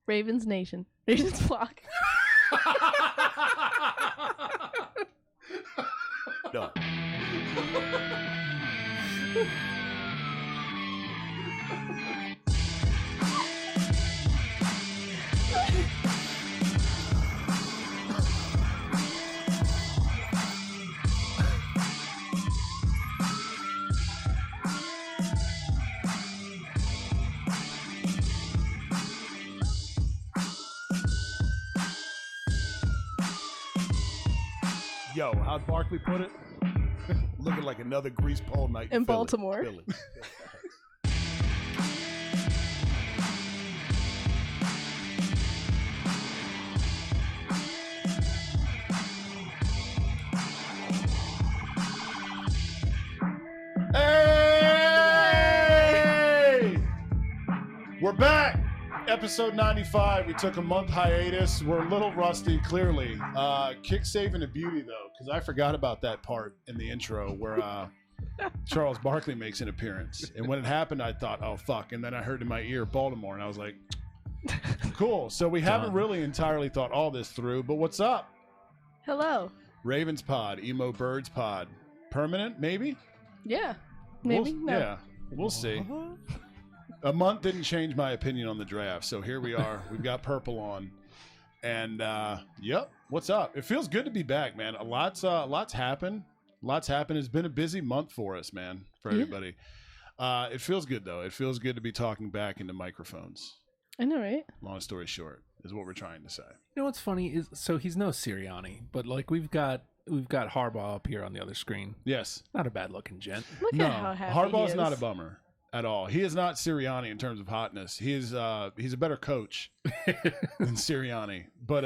Ravens Nation. Ravens flock. No. Yo, how'd Barkley put it? Looking like another grease pole night In Philly. Baltimore. Philly. Hey! We're back! Episode 95. We took a month hiatus. We're a little rusty, clearly. Kick saving a beauty, though, because I forgot about that part in the intro where Charles Barkley makes an appearance. And when it happened, I thought, oh, fuck. And then I heard in my ear Baltimore, and I was like, cool. So we haven't really entirely thought all this through, but what's up? Hello. Ravens pod, Emo Birds pod. Permanent, maybe? Yeah. Maybe. No. Yeah, we'll see. A month didn't change my opinion on the draft, so here we are. We've got purple on, and yep. What's up? It feels good to be back, man. Lots happened. Lots happened. It's been a busy month for us, man. For everybody. It feels good though. It feels good to be talking back into microphones. I know, right? Long story short, is what we're trying to say. You know what's funny is so he's no Sirianni, but like we've got Harbaugh up here on the other screen. Yes. Not a bad looking gent. Look No, at how happy Harbaugh's he is. not a bummer at all. He is not Sirianni in terms of hotness. He's a better coach than Sirianni. But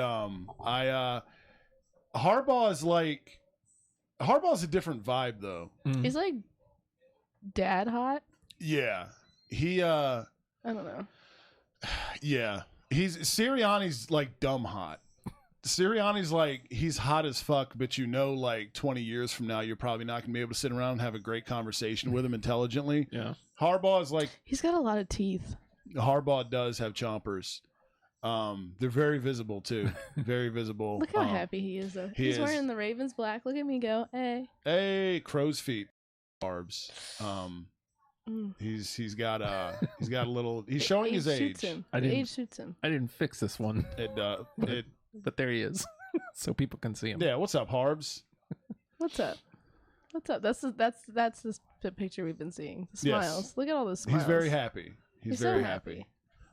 Harbaugh's a different vibe though. He's like dad hot. Yeah. He I don't know. yeah. Sirianni's like dumb hot. Sirianni's like, he's hot as fuck, but like 20 years from now, you're probably not going to be able to sit around and have a great conversation with him intelligently. Yeah. Harbaugh is like, He's got a lot of teeth. Harbaugh does have chompers. They're very visible too. Very visible. Look how happy he is though. He's wearing the Ravens black. Look at me go. Hey, crow's feet. Barbs. He's got a little, he's showing his age. Age suits him. I didn't fix this one. But there he is. So people can see him. Yeah, what's up, Harbs? What's up? That's the picture we've been seeing. The smiles. Yes. Look at all those smiles. He's very happy. He's very so happy.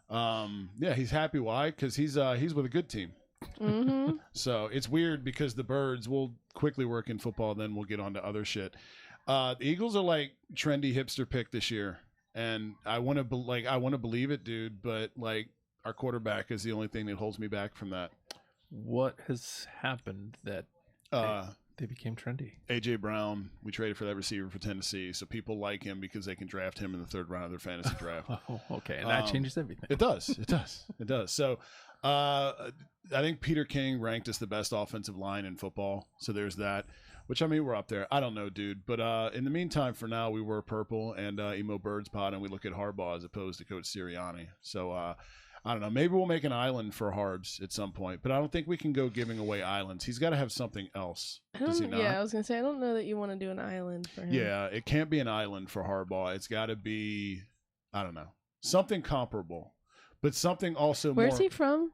Yeah, he's happy. Why? Because he's with a good team. Mm-hmm. So it's weird because the Birds will quickly work in football, then we'll get on to other shit. The Eagles are like trendy hipster pick this year, and I want to believe it, dude. But like our quarterback is the only thing that holds me back from that. What has happened that they became trendy? A.J. Brown, we traded for that receiver for Tennessee, so people like him because they can draft him in the third round of their fantasy draft. Oh, okay, and that changes everything. It does. It does. So I think Peter King ranked us the best offensive line in football, so there's that, which, I mean, we're up there. I don't know, dude, but in the meantime, for now, we were purple and Emo Birds pod, and we look at Harbaugh as opposed to Coach Sirianni. So I don't know. Maybe we'll make an island for Harbs at some point, but I don't think we can go giving away islands. He's got to have something else. Does he not? Yeah, I was gonna say I don't know that you want to do an island for him. Yeah, it can't be an island for Harbaugh. It's got to be, I don't know, something comparable, but something also more. Where's he from?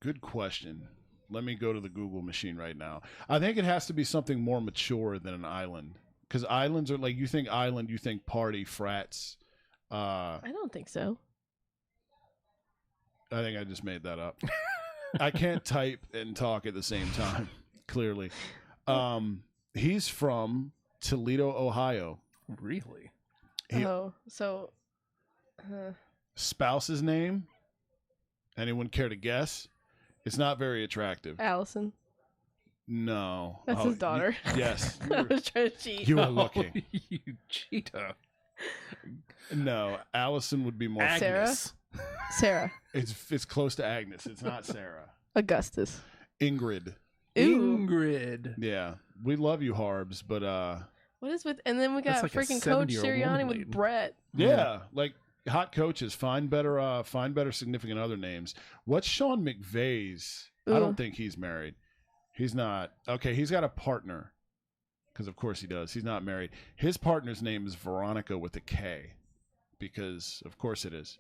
Good question. Let me go to the Google machine right now. I think it has to be something more mature than an island, because islands are like, you think island, you think party, frats. I don't think so. I think I just made that up. I can't type and talk at the same time, clearly. He's from Toledo, Ohio. Really? Spouse's name? Anyone care to guess? It's not very attractive. Allison. No. That's his daughter. Yes. I was trying to cheat. You were looking. You cheater. No, Allison would be more. Agnes. Sarah. It's close to Agnes. It's not Sarah. Augustus. Ingrid. Ooh. Ingrid. Yeah, we love you, Harbs, but what is with? And then we got That's like a freaking Coach 70-year-old Sirianni woman with lady. Brett. yeah, like hot coaches. Find better significant other names. What's Sean McVay's? I don't think he's married. He's not. Okay, he's got a partner. Because of course he does. He's not married. His partner's name is Veronica with a K. Because of course it is.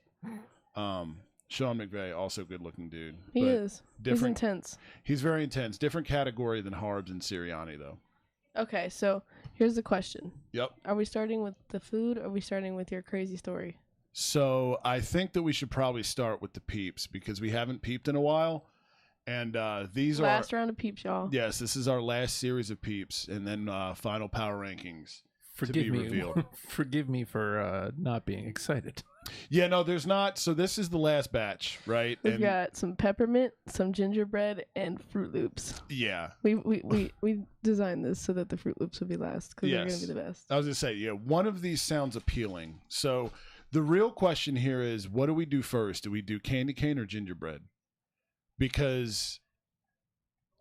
Sean McVay, also good looking dude. He is. He's intense. He's very intense. Different category than Harbs and Sirianni though. Okay, so here's the question. Yep. Are we starting with the food or are we starting with your crazy story? So I think that we should probably start with the Peeps because we haven't peeped in a while. And these last round of Peeps, y'all. Yes, this is our last series of Peeps, and then final power rankings to be Forgive me. revealed. Forgive me for not being excited. Yeah, no, there's not. So this is the last batch, right? We've got some peppermint, some gingerbread, and Fruit Loops. Yeah. We designed this so that the Fruit Loops would be last because they're going to be the best. I was going to say, yeah, one of these sounds appealing. So the real question here is, what do we do first? Do we do candy cane or gingerbread? Because,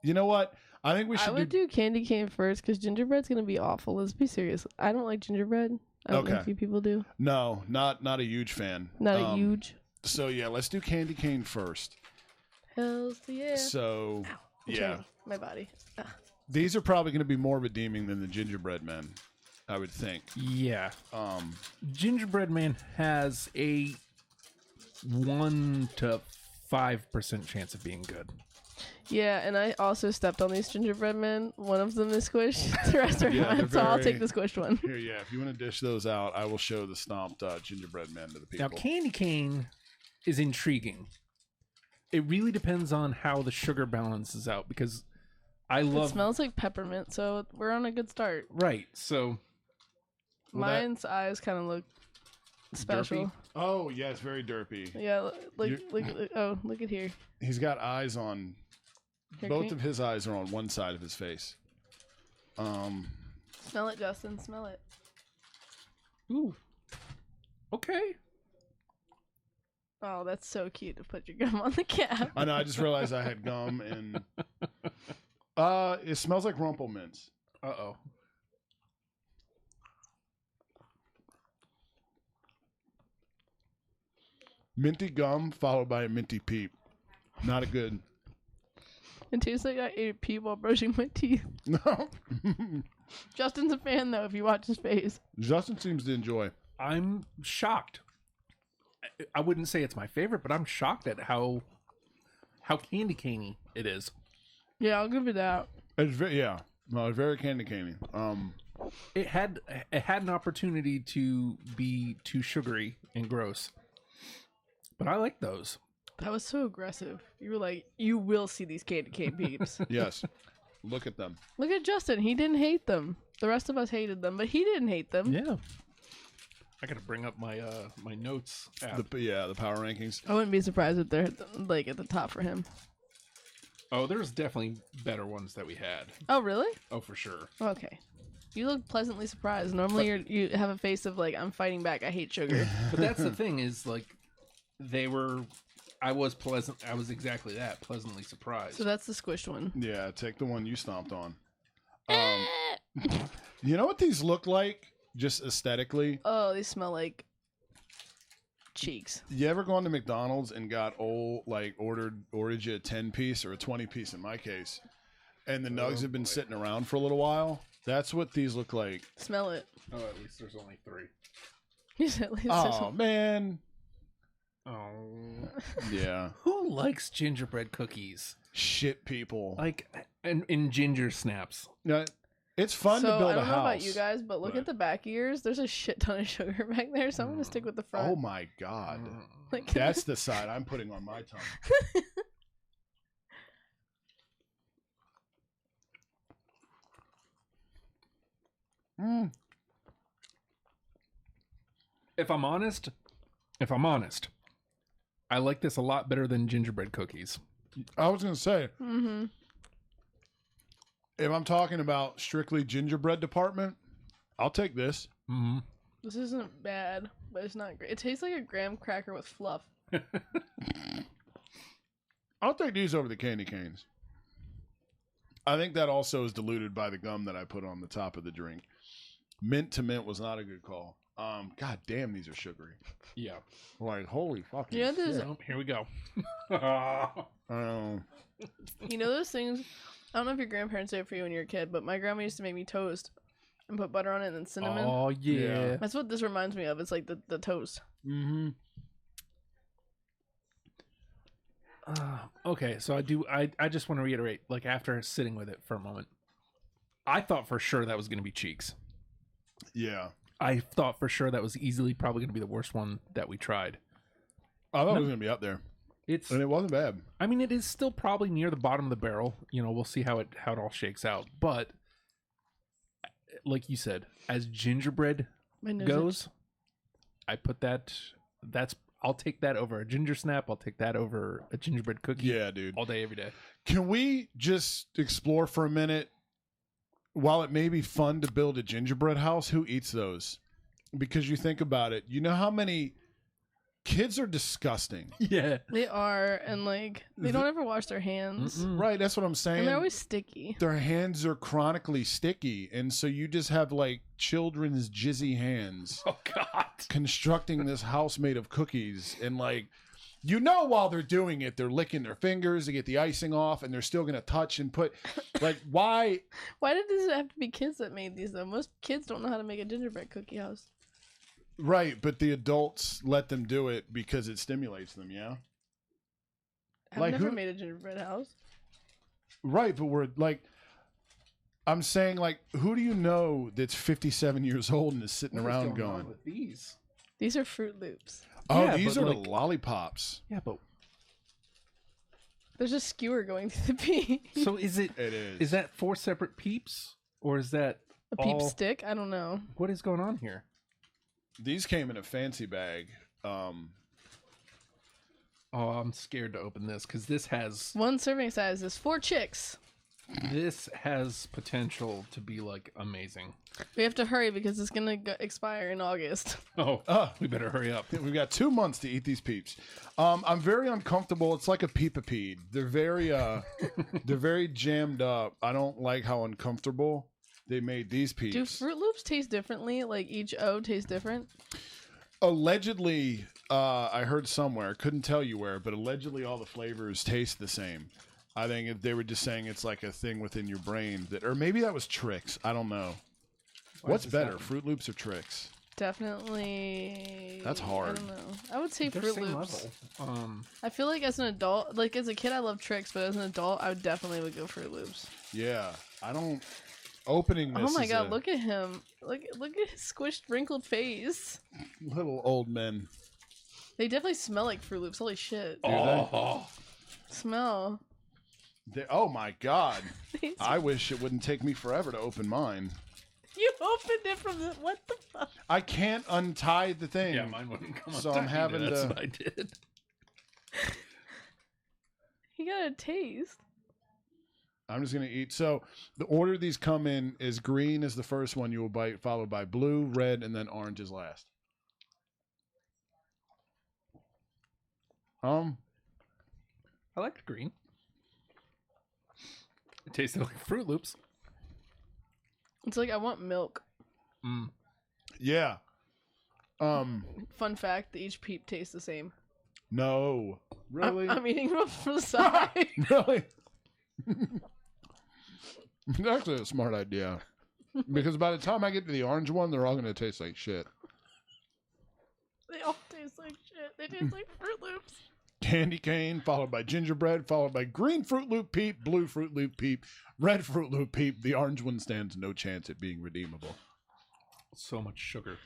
you know what? I think we should. I would do candy cane first because gingerbread's gonna be awful. Let's be serious. I don't like gingerbread. I don't know if you people do. No, not a huge fan. Not a huge. So yeah, let's do candy cane first. Hells yeah. So yeah, my body. These are probably going to be more redeeming than the gingerbread men, I would think. Yeah. Gingerbread man has a 1 to 5% chance of being good. Yeah, and I also stepped on these gingerbread men. One of them is squished. The rest are not, so I'll take the squished one. Here, yeah. If you want to dish those out, I will show the stomped gingerbread men to the people. Now, candy cane is intriguing. It really depends on how the sugar balances out because it smells like peppermint, so we're on a good start. Right, so... Mine's eyes kind of look special. Derpy? Oh, yeah, it's very derpy. Yeah, look at here. He's got eyes on... Both of his eyes are on one side of his face. Smell it, Justin. Smell it. Ooh. Okay. Oh, that's so cute to put your gum on the cap. I know. I just realized I had gum and... it smells like Rumple Mints. Uh-oh. Minty gum followed by a minty peep. Not a good... It tastes like I ate a pea while brushing my teeth. No. Justin's a fan, though, if you watch his face. Justin seems to enjoy. I'm shocked. I wouldn't say it's my favorite, but I'm shocked at how candy caney it is. Yeah, I'll give it that. It's very candy caney. It had an opportunity to be too sugary and gross, but I like those. That was so aggressive. You were like, you will see these candy cane peeps. Yes. Look at them. Look at Justin. He didn't hate them. The rest of us hated them, but he didn't hate them. Yeah. I gotta bring up my my notes app. The power rankings. I wouldn't be surprised if they're like at the top for him. Oh, there's definitely better ones that we had. Oh, really? Oh, for sure. Okay. You look pleasantly surprised. Normally you have a face of like, I'm fighting back. I hate sugar. But that's the thing is like, I was exactly that, pleasantly surprised. So that's the squished one. Yeah, take the one you stomped on. You know what these look like, just aesthetically? Oh, they smell like cheeks. You ever gone to McDonald's and got ordered you a 10-piece or a 20-piece in my case, and the nugs have been sitting around for a little while? That's what these look like. Smell it. Oh, at least there's only 3. You said at least oh, man. Oh. Yeah. Who likes gingerbread cookies? Shit people. Like, in ginger snaps. Yeah, it's fun to build a house. I don't know about you guys, but look at the back ears. There's a shit ton of sugar back there, so I'm going to stick with the front. Oh, my God. Like, that's the side I'm putting on my tongue. If I'm honest, I like this a lot better than gingerbread cookies. I was going to say, if I'm talking about strictly gingerbread department, I'll take this. Mm-hmm. This isn't bad, but it's not great. It tastes like a graham cracker with fluff. I'll take these over the candy canes. I think that also is diluted by the gum that I put on the top of the drink. Mint to mint was not a good call. God damn, these are sugary. Yeah. Like, holy fucking You know those, shit. Oh, here we go. you know those things? I don't know if your grandparents did it for you when you were a kid, but my grandma used to make me toast and put butter on it and then cinnamon. Oh yeah. That's what this reminds me of. It's like the toast. Mm-hmm. Okay, so I just want to reiterate, like, after sitting with it for a moment, I thought for sure that was going to be Cheeks. Yeah. I thought for sure that was easily probably going to be the worst one that we tried. I thought it was going to be up there. And it wasn't bad. I mean, it is still probably near the bottom of the barrel. You know, we'll see how it all shakes out. But like you said, as gingerbread goes, I put I'll take that over a ginger snap. I'll take that over a gingerbread cookie. Yeah, dude. All day, every day. Can we just explore for a minute? While it may be fun to build a gingerbread house, who eats those? Because you think about it, you know how many kids are disgusting. Yeah. They are, and like they don't ever wash their hands. Right, that's what I'm saying. And they're always sticky. Their hands are chronically sticky, and so you just have like children's jizzy hands. Oh God. Constructing this house made of cookies, and like, you know, while they're doing it, they're licking their fingers to get the icing off, and they're still gonna touch and put. Like, why? Why does it have to be kids that made these though? Most kids don't know how to make a gingerbread cookie house. Right, but the adults let them do it because it stimulates them. Yeah. I've Like, never who- made a gingerbread house. Right, but we're like, I'm saying, like, who do you know that's 57 years old and is sitting around going, with these? These are Fruit Loops. "Oh, Yeah, these but, are like- the lollipops." Yeah, but There's a skewer going through the pea. so is it? It is. Is that 4 separate Peeps, or is that A peep all- stick? I don't know. What is going on here? These came in a fancy bag. Oh, I'm scared to open this because this has One serving size is 4 chicks. potential to be like amazing. We have to hurry because it's gonna expire in August. Oh, we better hurry up. We've got 2 months to eat these peeps. I'm very uncomfortable. It's like a peepapede. They're very jammed up. I don't like how uncomfortable they made these peeps. Do Fruit Loops taste differently? Like each O tastes different? Allegedly, I heard somewhere, couldn't tell you where, but allegedly all the flavors taste the same. I think they were just saying it's like a thing within your brain that, or maybe that was Trix. I don't know. What's does this better, happen? Fruit Loops or Trix? Definitely. That's hard. I don't know. I would say They're Fruit same Loops. level. I feel like as an adult, like as a kid, I love Trix, but as an adult, I would definitely would go Fruit Loops. Yeah, I don't. Opening this. Oh my is god, a look at him! Look at his squished, wrinkled face. little old men. They definitely smell like Fruit Loops. Holy shit! Oh, Smell. Oh my god! They I wish it wouldn't take me forever to open mine. You opened it from the what the fuck? I can't untie the thing. yeah, mine wouldn't come. So up I'm having That's to- what I did. He got a taste. I'm just gonna eat. So the order these come in is green is the first one you will bite, followed by blue, red, and then orange is last. I like the green. It tasted like Fruit Loops. It's like I want milk. Yeah. Fun fact: each peep tastes the same. No. Really? I'm eating them from the side. Really? It's actually a smart idea. Because by the time I get to the orange one, they're all going to taste like shit. They all taste like shit. They taste like Fruit Loops. Candy cane, followed by gingerbread, followed by green Fruit Loop Peep, blue Fruit Loop Peep, red Fruit Loop Peep. The orange one stands no chance at being redeemable. So much sugar.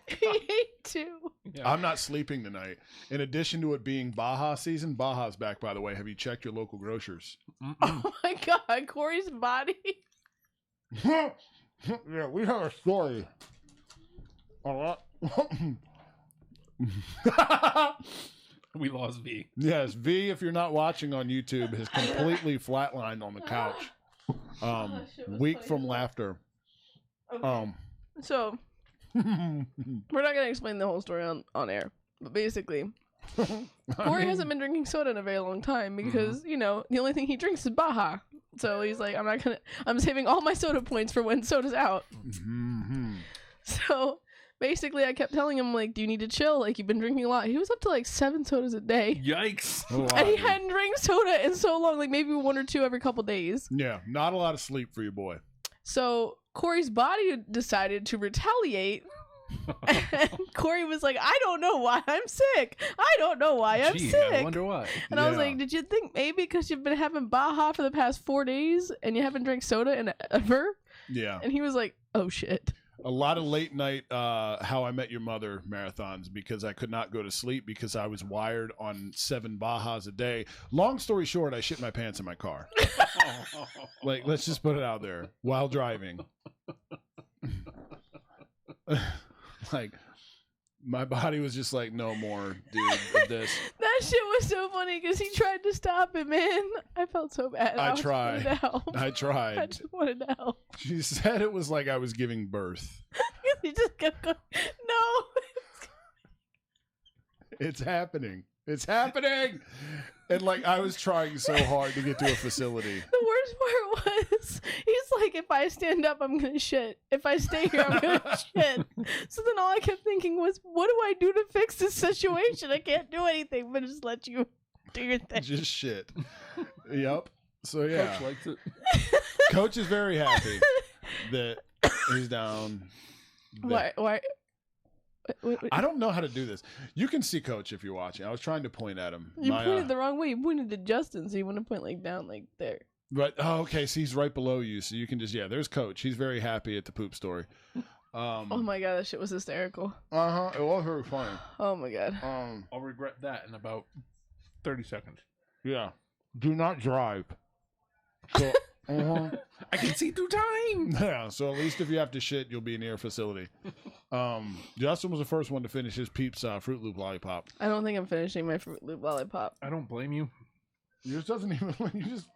He ate 2. Yeah. I'm not sleeping tonight. In addition to it being Baja season, Baja's back, by the way. Have you checked your local grocers? Oh my god, Corey's body. Yeah, we have a story. A lot. We lost V. Yes, V, if you're not watching on YouTube, has completely flatlined on the couch. shit was Weak funny. from laughter. So, we're not going to explain the whole story on air. But basically, Corey hasn't been drinking soda in a very long time because, you know, the only thing he drinks is Baja. So he's like, I'm saving all my soda points for when soda's out. Mhm. So basically, I kept telling him, like, do you need to chill? Like, you've been drinking a lot. He was up to, like, 7 sodas a day. Yikes. And he hadn't drank soda in so long, like, maybe 1 or 2 every couple days. Yeah, not a lot of sleep for your boy. So Corey's body decided to retaliate. And Corey was like, I don't know why I'm sick. I don't know why I'm sick. I wonder why. And I was like, did you think maybe because you've been having Baja for the past 4 days and you haven't drank soda in ever? Yeah. And he was like, oh shit. A lot of late night How I Met Your Mother marathons because I could not go to sleep because I was wired on 7 Bajas a day. Long story short, I shit my pants in my car. Like, let's just put it out there while driving. Like, my body was just like, no more, dude, of this. That shit was so funny because he tried to stop it, man. I felt so bad. I tried. I tried. I just wanted to help. She said it was like I was giving birth. He just kept going, no. It's happening. It's happening. And like, I was trying so hard to get to a facility. The worst part was, he's like, if I stand up, I'm going to shit. If I stay here, I'm going to shit. So then all I kept thinking was, what do I do to fix this situation? I can't do anything but just let you do your thing. Just shit. Yep. So yeah. Coach likes it. Coach is very happy that he's down. Why? I don't know how to do this. You can see Coach if you're watching. I was trying to point at him. You pointed the wrong way. You pointed to Justin, so you want to point like down, like there. But okay, so he's right below you, so you can just there's Coach. He's very happy at the poop story. Oh my god, that shit was hysterical. It was very funny. Oh my god. I'll regret that in about 30 seconds. Yeah. Do not drive. So I can see through time. Yeah, so at least if you have to shit, you'll be near a facility. Justin was the first one to finish his Peeps Fruit Loop lollipop. I don't think I'm finishing my Fruit Loop lollipop. I don't blame you. Yours doesn't even. You just.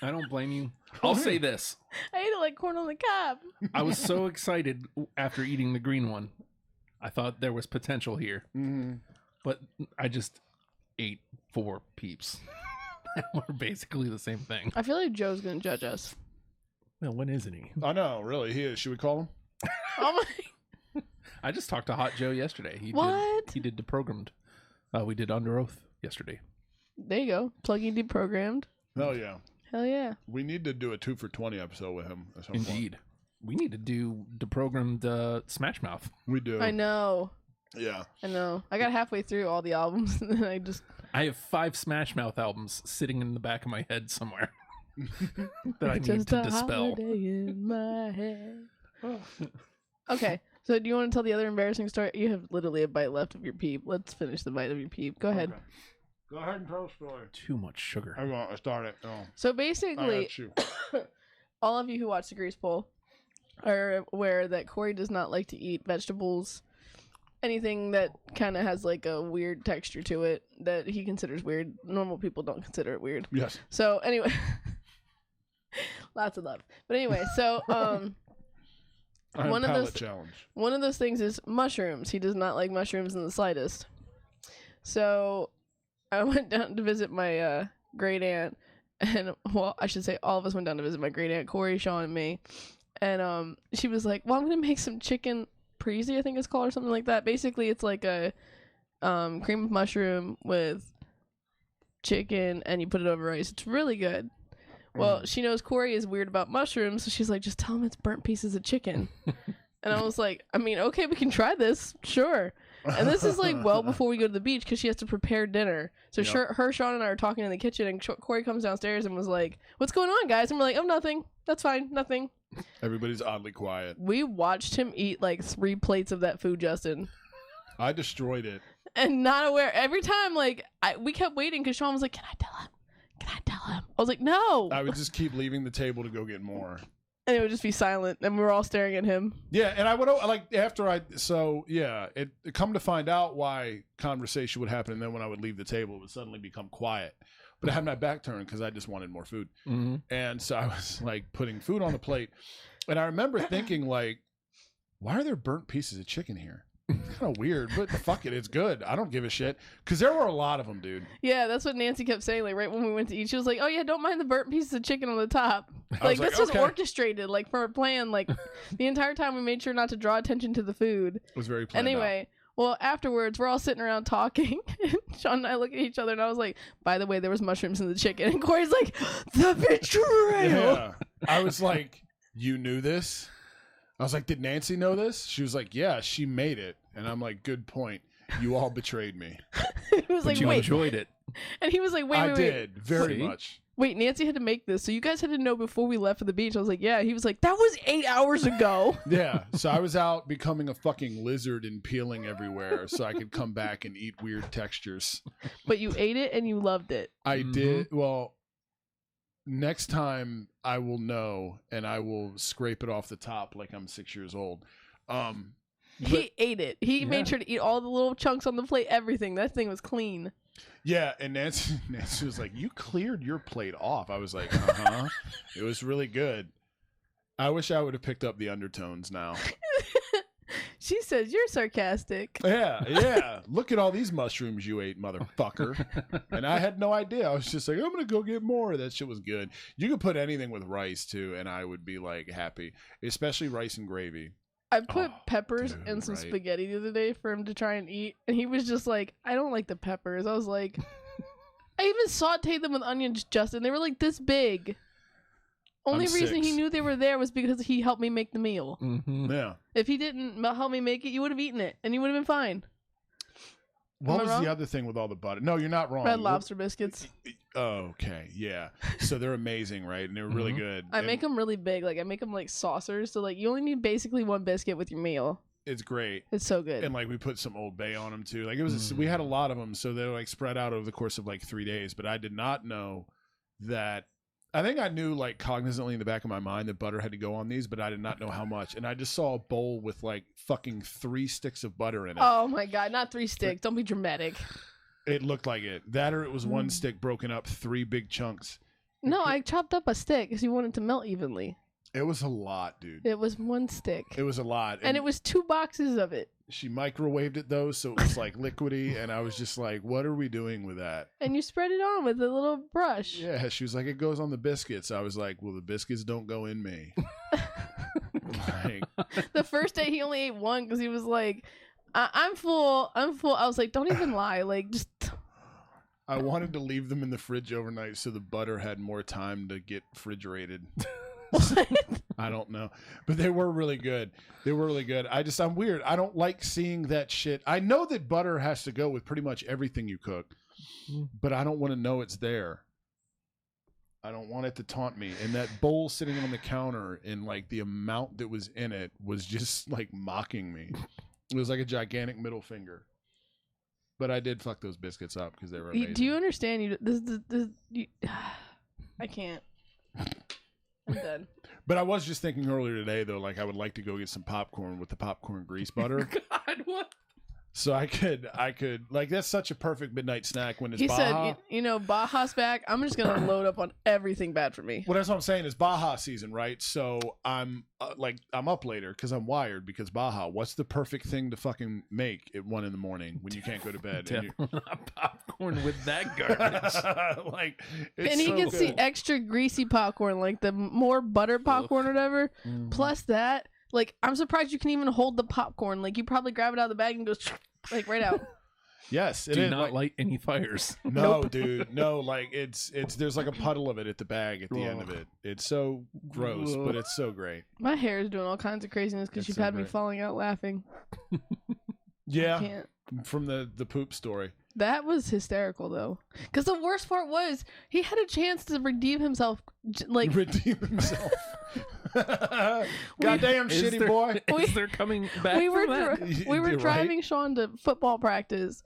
I don't blame you. I'll say this. I ate it like corn on the cob. I was so excited after eating the green one. I thought there was potential here. Mm-hmm. But I just ate 4 Peeps. We're basically the same thing. I feel like Joe's going to judge us. Well, when isn't he? I know, really. He is. Should we call him? Oh my. I just talked to Hot Joe yesterday. He did deprogrammed. We did Under Oath yesterday. There you go. Plugging deprogrammed. Hell yeah. Hell yeah. We need to do a 2 for 20 episode with him. At some Indeed. Point. We need to do deprogrammed Smash Mouth. We do. I know. Yeah. I know. I got halfway through all the albums and then I have 5 Smash Mouth albums sitting in the back of my head somewhere that I need to dispel. In my head. Okay, so do you want to tell the other embarrassing story? You have literally a bite left of your Peep. Let's finish the bite of your Peep. Go ahead. Okay. Go ahead and tell the story. Too much sugar. I'm going to start it. Oh. So basically, all of you who watch the Grease Bowl are aware that Corey does not like to eat vegetables, anything that kind of has like a weird texture to it that he considers weird. Normal people don't consider it weird. Yes. So anyway, lots of love. But anyway, so one of those things is mushrooms. He does not like mushrooms in the slightest. So I went down to visit my great aunt, and well, I should say all of us went down to visit my great aunt, Corey, Sean, and me. And she was like, "Well, I'm gonna make some chicken prezi, I think it's called, or something like that. Basically, it's like a cream of mushroom with chicken, and you put it over rice. It's really good." Well, she knows Corey is weird about mushrooms, so she's like, "Just tell him it's burnt pieces of chicken." And I was like, "I mean, okay, we can try this, sure." And this is like well before we go to the beach because she has to prepare dinner. So her, Sean, and I are talking in the kitchen, and Corey comes downstairs and was like, "What's going on, guys?" And we're like, "Oh, nothing. That's fine. Nothing." Everybody's oddly quiet. We watched him eat like 3 plates of that food, Justin. I destroyed it. And not aware. Every time, like, we kept waiting because Sean was like, "Can I tell him? Can I tell him?" I was like, "No." I would just keep leaving the table to go get more. And it would just be silent, and we were all staring at him. Yeah, and I would, like, after it come to find out why conversation would happen, and then when I would leave the table, it would suddenly become quiet. But I had my back turned because I just wanted more food. Mm-hmm. And so I was, like, putting food on the plate. And I remember thinking, like, why are there burnt pieces of chicken here? Kind of weird, but fuck it, it's good. I don't give a shit because there were a lot of them, dude. Yeah, that's what Nancy kept saying. Like right when we went to eat, she was like, "Oh yeah, don't mind the burnt pieces of chicken on the top." Like this was orchestrated, like for a plan. Like the entire time we made sure not to draw attention to the food. It was very planned anyway. Well, afterwards, we're all sitting around talking. And Sean and I look at each other, and I was like, "By the way, there was mushrooms in the chicken." And Corey's like, "The betrayal." Yeah. I was like, "You knew this?" I was like, "Did Nancy know this?" She was like, "Yeah, she made it." And I'm like, "Good point. You all betrayed me." He was but like, you "Wait." enjoyed it. And he was like, "Wait, I wait, did very much." Wait, Nancy had to make this, so you guys had to know before we left for the beach. I was like, "Yeah." He was like, "That was 8 hours ago." Yeah, so I was out becoming a fucking lizard and peeling everywhere so I could come back and eat weird textures. But you ate it and you loved it. I did. Well, next time I will know and I will scrape it off the top like I'm 6 years old. He ate it. He made sure to eat all the little chunks on the plate, everything. That thing was clean. Yeah, and Nancy was like, "You cleared your plate off." I was like, "Uh-huh." It was really good. I wish I would have picked up the undertones now. She says, "You're sarcastic." Yeah. Look at all these mushrooms you ate, motherfucker. And I had no idea. I was just like, I'm going to go get more. That shit was good. You could put anything with rice, too, and I would be, like, happy. Especially rice and gravy. I put peppers in some spaghetti the other day for him to try and eat, and he was just like, "I don't like the peppers." I was like, I even sauteed them with onions, Justin. They were like this big. Only reason he knew they were there was because he helped me make the meal. Mm-hmm. Yeah. If he didn't help me make it, you would have eaten it, and you would have been fine. What was the other thing with all the butter? No, you're not wrong. Red Lobster biscuits. Oh, okay. Yeah. So they're amazing, right? And they're really good. I make them really big. Like, I make them like saucers. So, like, you only need basically one biscuit with your meal. It's great. It's so good. And, like, we put some Old Bay on them, too. Like, it was we had a lot of them, so they were, like, spread out over the course of, like, 3 days. But I did not know that. I think I knew, like, cognizantly in the back of my mind that butter had to go on these, but I did not know how much. And I just saw a bowl with, like, fucking 3 sticks of butter in it. Oh, my God. Not 3 sticks. Don't be dramatic. It looked like it. That or it was 1 stick broken up, 3 big chunks. No, I chopped up a stick because you wanted to melt evenly. It was a lot, dude. It was 1 stick. It was a lot. And it was 2 boxes of it. She microwaved it, though, so it was, like, liquidy. And I was just like, what are we doing with that? And you spread it on with a little brush. Yeah, she was like, it goes on the biscuits. I was like, well, the biscuits don't go in me. Like, the first day he only ate 1 because he was like, I'm full. I was like, don't even lie. Like, just. I wanted to leave them in the fridge overnight so the butter had more time to get refrigerated. What? I don't know. But they were really good. I'm weird. I don't like seeing that shit. I know that butter has to go with pretty much everything you cook, but I don't want to know it's there. I don't want it to taunt me. And that bowl sitting on the counter and, like, the amount that was in it was just, like, mocking me. It was like a gigantic middle finger. But I did fuck those biscuits up because they were amazing. Do you understand? I can't. I'm done. But I was just thinking earlier today, though, like, I would like to go get some popcorn with the popcorn grease butter. God, what? So I could, like, that's such a perfect midnight snack when it's he Baja. Said, you know, Baja's back. I'm just going to load up on everything bad for me. Well, that's what I'm saying is Baja season, right? So I'm I'm up later because I'm wired because Baja. What's the perfect thing to fucking make at 1 a.m. when you can't go to bed? Not popcorn with that garbage. Like, and he gets the extra greasy popcorn, like the more butter popcorn or whatever. Plus that, like, I'm surprised you can even hold the popcorn. Like, you probably grab it out of the bag and goes like right out. Yes, do not light any fires. No, dude, no. Like, it's there's like a puddle of it at the bag at the end of it. It's so gross, but it's so great. My hair is doing all kinds of craziness because you've had me falling out laughing. Yeah, from the poop story. That was hysterical, though. Because the worst part was he had a chance to redeem himself. Like, redeem himself. Goddamn shitty boy. Is there coming back we were from that? We were driving Sean to football practice,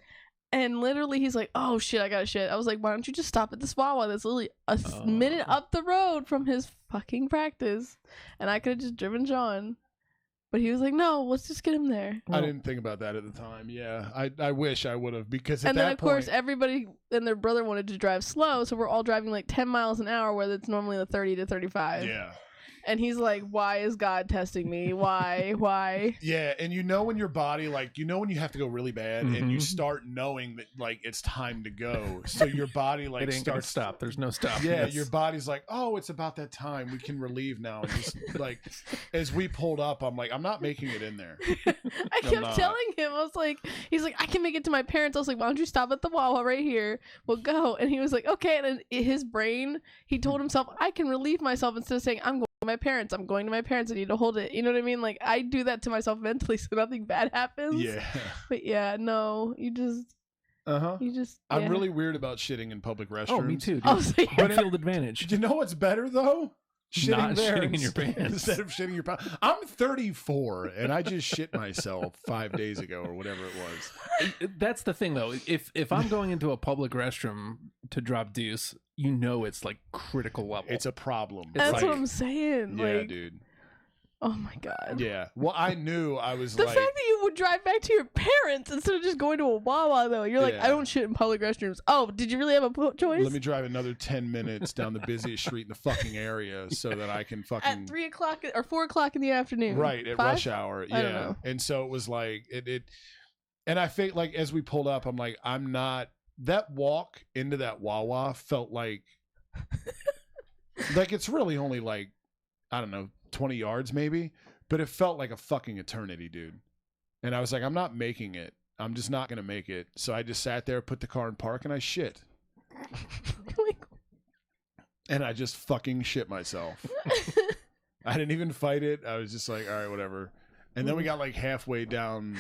and literally he's like, "Oh shit, I got shit." I was like, "Why don't you just stop at the Wawa that's literally a minute up the road from his fucking practice?" And I could have just driven Sean. But he was like, "No, let's just get him there." I didn't think about that at the time. Yeah, I wish I would have because and then of course everybody and their brother wanted to drive slow, so we're all driving like 10 miles an hour, where it's normally the 30 to 35. Yeah. And he's like, why is God testing me? Why? Yeah, and when your body, like, when you have to go really bad, and you start knowing that, like, it's time to go. So your body, like, it ain't gonna stop. There's no stop. Yeah, your body's like, oh, it's about that time. We can relieve now. And just, like, as we pulled up, I'm like, I'm not making it in there. I kept telling him, I was like, he's like, I can make it to my parents. I was like, why don't you stop at the Wawa right here? We'll go. And he was like, okay. And then his brain, he told himself, I can relieve myself instead of saying, I'm going to my parents. I'm going to my parents. I need to hold it. You know what I mean? Like, I do that to myself mentally so nothing bad happens. Yeah. But yeah, no, you just. Yeah. I'm really weird about shitting in public restrooms. Oh, me too. Dude. Oh, so Home field advantage. You know what's better though? Not shitting in your pants instead of shitting your pants. I'm 34 and I just shit myself 5 days ago or whatever it was. That's the thing though. If I'm going into a public restroom to drop deuce, it's like critical level. It's a problem. That's what I'm saying. Yeah, like, dude. Oh my God. Yeah. Well, I knew I was the fact that you would drive back to your parents instead of just going to a Wawa, though. You're like, I don't shit in public restrooms. Oh, did you really have a choice? Let me drive another 10 minutes down the busiest street in the fucking area so that I can fucking... At 3 o'clock or 4 o'clock in the afternoon. Right, at 5? rush hour. Yeah. I don't know. And so it was like, and I felt like as we pulled up, I'm like, I'm not... That walk into that Wawa felt like... like it's really only like, I don't know, 20 yards maybe. But it felt like a fucking eternity, dude. And I was like, I'm not making it. I'm just not going to make it. So I just sat there, put the car in park, and I shit. And I just fucking shit myself. I didn't even fight it. I was just like, all right, whatever. And then we got like halfway down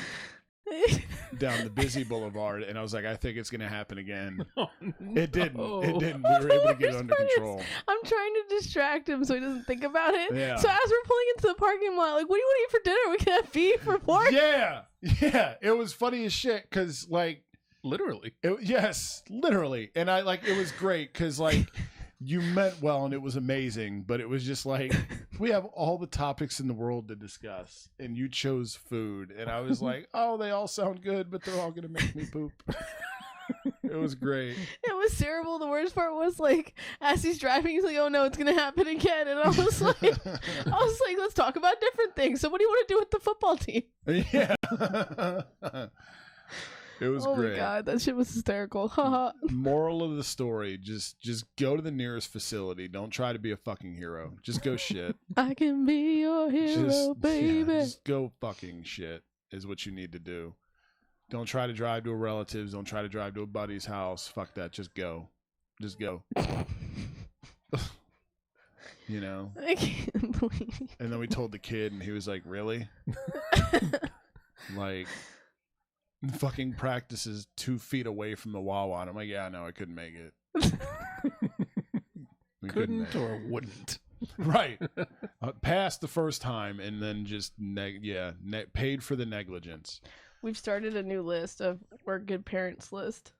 the busy boulevard, and I was like, I think it's gonna happen again. Oh, no. It didn't. We were able to get it under control. I'm trying to distract him so he doesn't think about it. Yeah. So as we're pulling into the parking lot, like, what do you want to eat for dinner? We can have beef or pork. Yeah. It was funny as shit because like literally. Yes, literally. And I like it was great because like you meant well and it was amazing, but it was just like we have all the topics in the world to discuss and you chose food and I was like, oh, they all sound good, but they're all gonna make me poop. It was great. It was terrible. The worst part was like as he's driving, he's like, oh no, it's gonna happen again. And I was like let's talk about different things. So what do you want to do with the football team? Yeah. It was great. Oh my God, that shit was hysterical. Moral of the story, just go to the nearest facility. Don't try to be a fucking hero. Just go shit. I can be your hero, baby. Just go fucking shit is what you need to do. Don't try to drive to a relative's. Don't try to drive to a buddy's house. Fuck that. Just go. Just go. You know? I can't believe it. And then we told the kid and he was like, really? Like... fucking practices 2 feet away from the Wawa. And I'm like, yeah, no, I couldn't make it. Couldn't or wouldn't. Right. Passed the first time and then just, paid for the negligence. We've started a new list of our good parents list.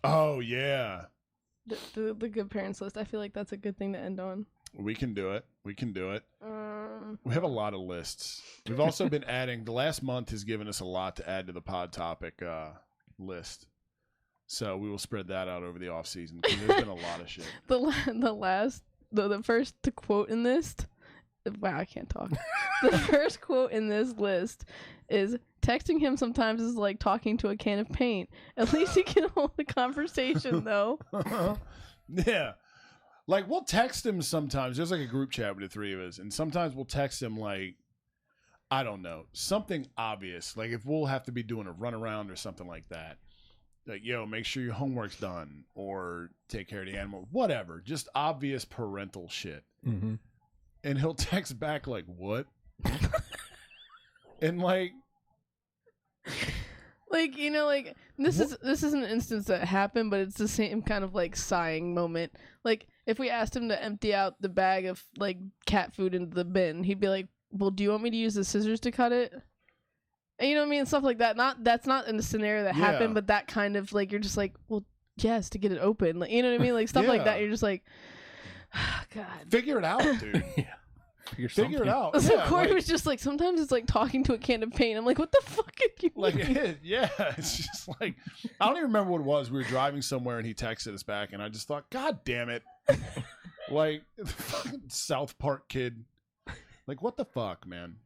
Oh, yeah. The good parents list. I feel like that's a good thing to end on. We can do it. We have a lot of lists. We've also been adding, the last month has given us a lot to add to the pod topic list. So we will spread that out over the off season because there's been a lot of shit. The first quote in this, wow, I can't talk. The first quote in this list is, texting him sometimes is like talking to a can of paint. At least he can hold a conversation though. Yeah. Like, we'll text him sometimes. There's like a group chat with the three of us. And sometimes we'll text him like, I don't know, something obvious. Like if we'll have to be doing a runaround or something like that. Like, yo, make sure your homework's done. Or take care of the animal. Whatever. Just obvious parental shit. Mm-hmm. And he'll text back like, what? And like... Like, you know, like this is an instance that happened, but it's the same kind of like sighing moment. Like if we asked him to empty out the bag of like cat food into the bin, he'd be like, well, do you want me to use the scissors to cut it? And you know what I mean? Stuff like that. That's not in the scenario that happened, but that kind of like, you're just like, well, yes, to get it open. Like, you know what I mean? Like stuff like that. You're just like, oh, God. Figure it out, dude. Yeah. Figure it out. So Corey was just like, sometimes it's like talking to a can of paint. I'm like, what the fuck are you like? Yeah, it's just like, I don't even remember what it was. We were driving somewhere and he texted us back, and I just thought, God damn it! Like fucking South Park kid. Like what the fuck, man?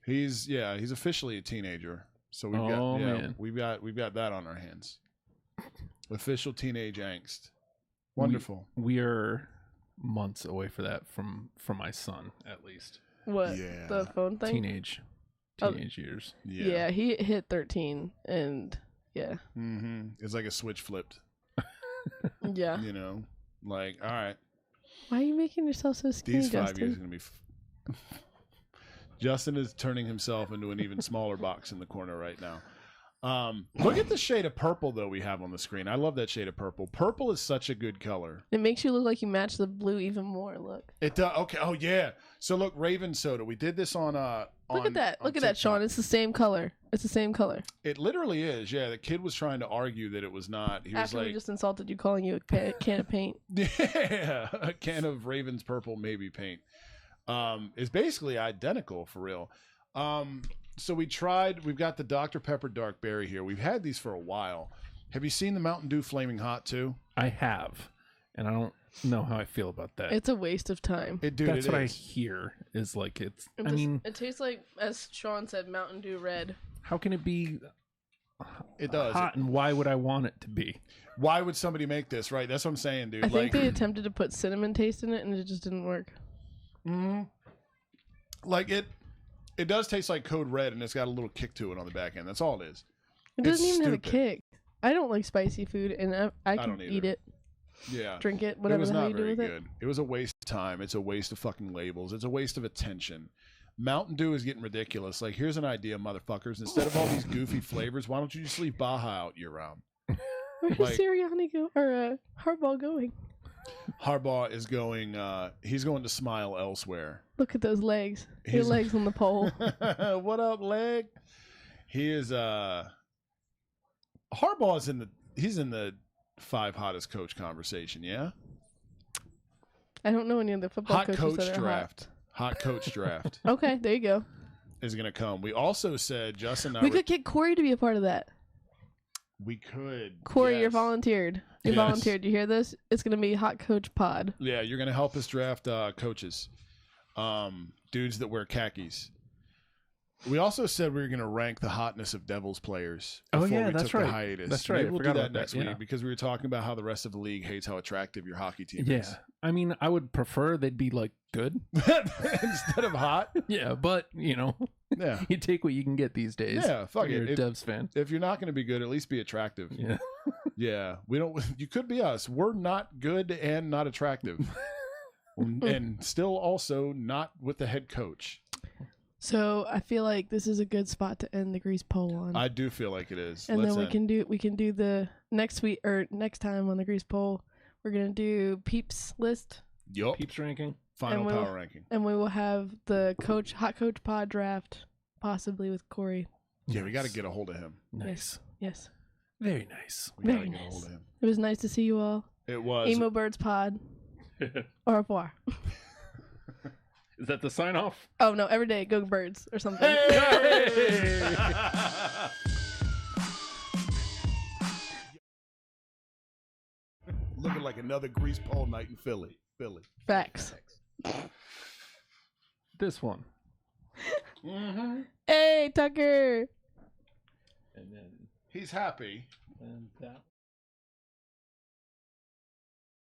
He's officially a teenager. So we've got that on our hands. Official teenage angst. Wonderful. We are months away for that from my son, at least. What? Yeah. The phone thing? Teenage years. Yeah, he hit 13 and yeah. Mm-hmm. It's like a switch flipped. Yeah. You know? Like, all right. Why are you making yourself so skinny, These 5 Justin? years are going to be... Justin is turning himself into an even smaller box in the corner right now. Look at the shade of purple, though, we have on the screen. I love that shade of purple. Purple is such a good color. It makes you look like you match the blue even more. Look. It does. Okay. Oh, yeah. So, look, Raven Soda. We did this on... Look at that. Look at that, Sean. It's the same color. It's the same color. It literally is. Yeah, the kid was trying to argue that it was not. He was After like... we just insulted you calling you a can of paint. Yeah. A can of Raven's Purple maybe paint. Is basically identical for real. So we've got the Dr. Pepper Dark Berry here. We've had these for a while. Have you seen the Mountain Dew Flaming Hot too? I have, and I don't know how I feel about that. It's a waste of time. That's what I hear is like it's. It tastes like, as Sean said, Mountain Dew Red. How can it be? It does. Hot, and why would I want it to be? Why would somebody make this? Right, that's what I'm saying, dude. I think they attempted to put cinnamon taste in it, and it just didn't work. Mm-hmm. Like it does taste like Code Red, and it's got a little kick to it on the back end. That's all it is. It doesn't even have a kick. I don't like spicy food, and I can eat it. Yeah. Drink it, whatever the hell you do with it. It was a waste of time. It's a waste of fucking labels. It's a waste of attention. Mountain Dew is getting ridiculous. Like, here's an idea, motherfuckers. Instead of all these goofy flavors, why don't you just leave Baja out year round? Where's Sirianni go or Harbaugh going? Harbaugh is going. He's going to smile elsewhere. Look at those legs. Your legs on the pole. What up, leg? He is. Harbaugh is he's in the 5 hottest coach conversation. Yeah. I don't know any of the football coaches that are draft. Hot coach draft. Okay, there you go. Is going to come. We also said Justin and I we could get Corey to be a part of that. We could. Corey, yes. You're volunteered. You volunteered. You hear this? It's going to be Hot Coach Pod. Yeah, you're going to help us draft coaches. Dudes that wear khakis. We also said we were going to rank the hotness of Devils players before we took the hiatus. That's right. Maybe we'll do that next week because we were talking about how the rest of the league hates how attractive your hockey team is. Yeah. I mean, I would prefer they'd be like good instead of hot. Yeah, but you take what you can get these days. Yeah, fuck it. You're a Devs fan. If you're not going to be good, at least be attractive. Yeah. Yeah. We don't. You could be us. We're not good and not attractive, and still also not with the head coach. So I feel like this is a good spot to end the grease pole on. I do feel like it is. And then we can do the next week or next time on the grease pole. We're gonna do Peeps list. Yup. Peeps ranking. Final power ranking. And we will have the hot coach pod draft, possibly with Corey. Yeah, we got to get a hold of him. Nice. Yes. Very nice. We got to get a hold of him. It was nice to see you all. It was. Emo Birds pod. Au revoir. Is that the sign off? Oh no! Every day, go Birds or something. Hey! Looking like another grease pole night in Philly. Facts. This one. Mm-hmm. Hey, Tucker. And then he's happy. And that.